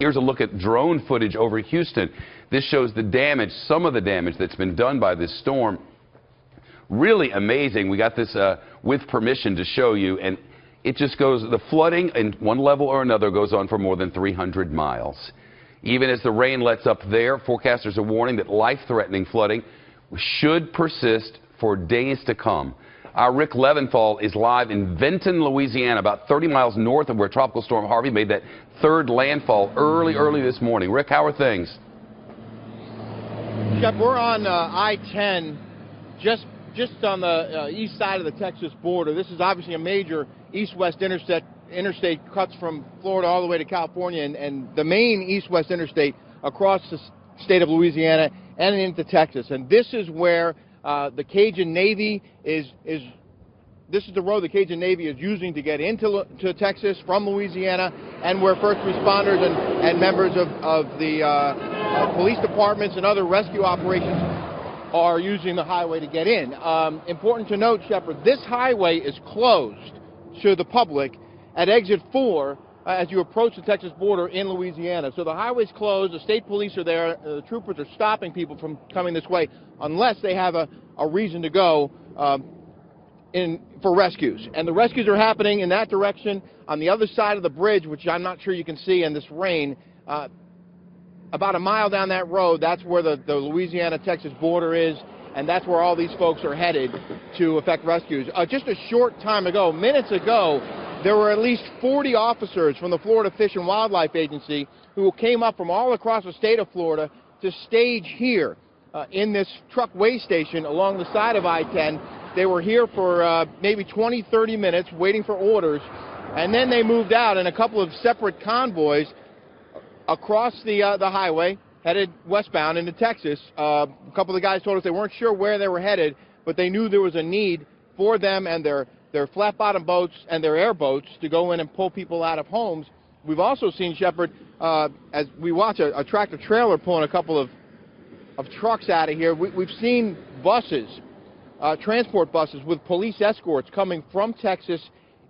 Here's a look at drone footage over Houston. This shows the damage, some of the damage that's been done by this storm. Really amazing. We got this with permission to show you, and it just goes, the flooding in one level or another goes on for more than 300 miles. Even as the rain lets up there, forecasters are warning that life-threatening flooding should persist for days to come. Our Rick Leventhal is live in Vinton, Louisiana, about 30 miles north of where Tropical Storm Harvey made that third landfall early this morning. Rick, how are things? Shep, we're on I-10, just on the east side of the Texas border. This is obviously a major east-west interstate, cuts from Florida all the way to California, and the main east-west interstate across the state of Louisiana and into Texas. And this is where the Cajun Navy this is the road the Cajun Navy is using to get into Texas from Louisiana, and where first responders and members of the police departments and other rescue operations are using the highway to get in. Important to note, Shepard, this highway is closed to the public at exit 4 as you approach the Texas border in Louisiana. So the highway's closed, the state police are there, the troopers are stopping people from coming this way unless they have a reason to go for rescues. And the rescues are happening in that direction on the other side of the bridge, which I'm not sure you can see in this rain. About a mile down that road, that's where the Louisiana-Texas border is, and that's where all these folks are headed to effect rescues. Just a short time ago, minutes ago, there were at least 40 officers from the Florida Fish and Wildlife Agency who came up from all across the state of Florida to stage here in this truck weigh station along the side of I-10. They were here for maybe 20, 30 minutes waiting for orders, and then they moved out in a couple of separate convoys across the highway, headed westbound into Texas. A couple of the guys told us they weren't sure where they were headed, but they knew there was a need for them and their flat-bottom boats and their airboats to go in and pull people out of homes. We've also seen, Shepard, as we watch a tractor-trailer pulling a couple of trucks out of here, we've seen buses, transport buses with police escorts coming from Texas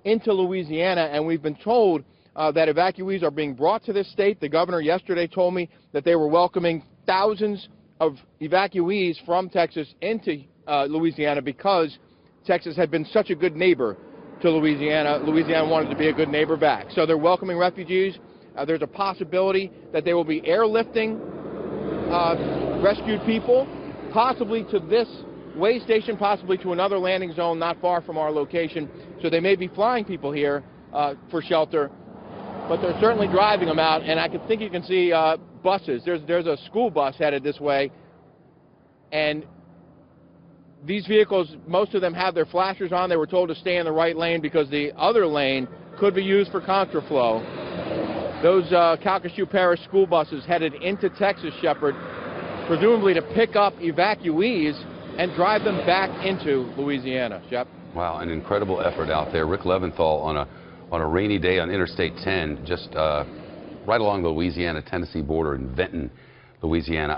into Louisiana, and we've been told that evacuees are being brought to this state. The governor yesterday told me that they were welcoming thousands of evacuees from Texas into Louisiana because Texas had been such a good neighbor to Louisiana. Louisiana wanted to be a good neighbor back. So they're welcoming refugees. There's a possibility that they will be airlifting rescued people, possibly to this weigh station, possibly to another landing zone not far from our location. So they may be flying people here for shelter, but they're certainly driving them out, and I think you can see buses. There's a school bus headed this way, and these vehicles, most of them have their flashers on. They were told to stay in the right lane because the other lane could be used for contraflow. Those Calcasieu Parish school buses headed into Texas, Shepard, presumably to pick up evacuees and drive them back into Louisiana. Shep. Wow, an incredible effort out there. Rick Leventhal on a rainy day on Interstate 10, just right along the Louisiana-Tennessee border in Vinton, Louisiana.